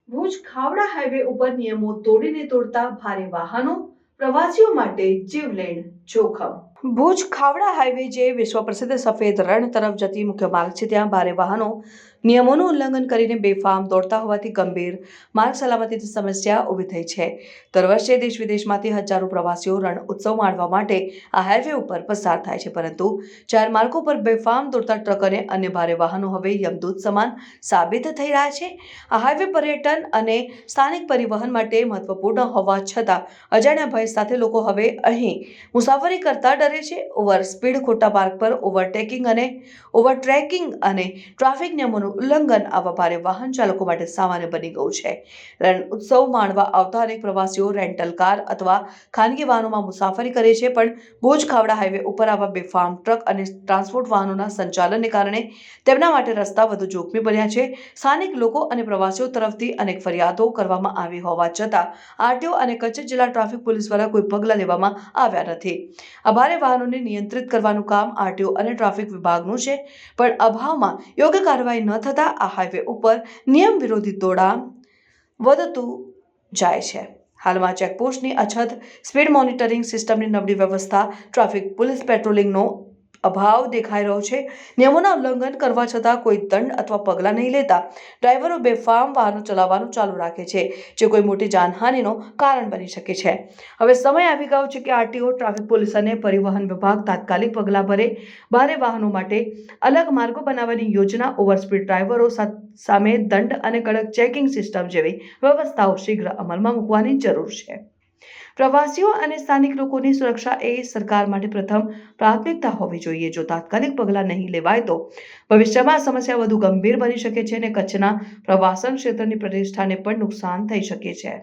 Bhuj Khavda highway ઉપર નિયમો તોડતા ભારે વાહનો, પ્રવાસીઓ માટે જીવલેણ જોખમ. ભુજ ખાવડા હાઈવે જે વિશ્વ પ્રસિદ્ધ સફેદ રણ તરફ જતી મુખ્ય માર્ગ છે, ત્યાં ભારે વાહનો નિયમોનું ઉલ્લંઘન કરીને બેફામ દોડતા હોવાથી ગંભીર માર્ગ સલામતીની સમસ્યા ઊભી થઈ છે. દર વર્ષે દેશ વિદેશમાંથી હજારો પ્રવાસીઓ રણ ઉત્સવ માણવા માટે આ હાઈવે ઉપર પસાર થાય છે, પરંતુ ચાર માર્ગો પર બેફામ દોડતા ટ્રક અને અન્ય ભારે વાહનો હવે યમદૂત સમાન સાબિત થઈ રહ્યા છે. આ હાઈવે પર્યટન અને સ્થાનિક પરિવહન માટે મહત્વપૂર્ણ હોવા છતાં અજાણ્યા ભય સાથે લોકો હવે અહીં મુસાફરી કરતા ડરે છે. ઓવર સ્પીડ, ખોટા માર્ગ પર ઓવરટેકિંગ અને ઓવરટ્રેકિંગ અને ટ્રાફિક નિયમોનું ઉલ્લંઘન આવા ભારે વાહન ચાલકો માટે સામાન્ય બની ગયું છે. રણ ઉત્સવ માણવા આવતા અનેક પ્રવાસીઓ રેન્ટલ કાર અથવા ખાનગી વાહનોમાં મુસાફરી કરે છે, પણ ભુજ ખાવડા હાઈવે ઉપર આવા બેફામ ટ્રક અને ટ્રાન્સપોર્ટ વાહનોના સંચાલનને કારણે તેમના માટે રસ્તા વધુ જોખમી બન્યા છે. સ્થાનિક લોકો અને પ્રવાસીઓ તરફથી અનેક ફરિયાદો કરવામાં આવી હોવા છતાં આરટીઓ અને કચ્છ જિલ્લા ટ્રાફિક પોલીસ દ્વારા કોઈ પગલાં લેવામાં આવ્યા નથી. આ ભારે વાહનોને નિયંત્રિત કરવાનું કામ આરટીઓ અને ટ્રાફિક વિભાગનું છે, પણ અભાવમાં યોગ્ય કાર્યવાહી ન થતાં આ હાઈવે ઉપર નિયમ વિરોધી દોડાણ વધતું જાય છે. હાલમાં ચેકપોસ્ટની અછત, સ્પીડ મોનિટરિંગ સિસ્ટમની નબળી વ્યવસ્થા, ટ્રાફિક પોલીસ પેટ્રોલિંગનો અભાવ દેખાઈ રહ્યો છે. નિયમોના ઉલ્લંઘન કરવા છતાં કોઈ દંડ અથવા પગલાં નહીં લેતા ડ્રાઈવરો બેફામ વાહનો ચલાવવાનું ચાલુ રાખે છે, જે કોઈ મોટી જાનહાનિનું કારણ બની શકે છે. હવે સમય આવી ગયો છે કે આરટીઓ, ટ્રાફિક પોલીસ અને પરિવહન વિભાગ તાત્કાલિક પગલાં ભરે. ભારે વાહનો માટે અલગ માર્ગો બનાવવાની યોજના, ઓવરસ્પીડ ડ્રાઈવરો સામે દંડ અને કડક ચેકિંગ સિસ્ટમ જેવી વ્યવસ્થાઓ શીઘ્ર અમલમાં મૂકવાની જરૂર છે. પ્રવાસીઓ અને સ્થાનિક લોકોની સુરક્ષા એ સરકાર માટે પ્રથમ પ્રાથમિકતા હોવી જોઈએ. જો તાત્કાલિક પગલાં નહીં લેવાય તો ભવિષ્યમાં આ સમસ્યા વધુ ગંભીર બની શકે છે અને કચ્છના પ્રવાસન ક્ષેત્રની પ્રતિષ્ઠાને પણ નુકસાન થઈ શકે છે.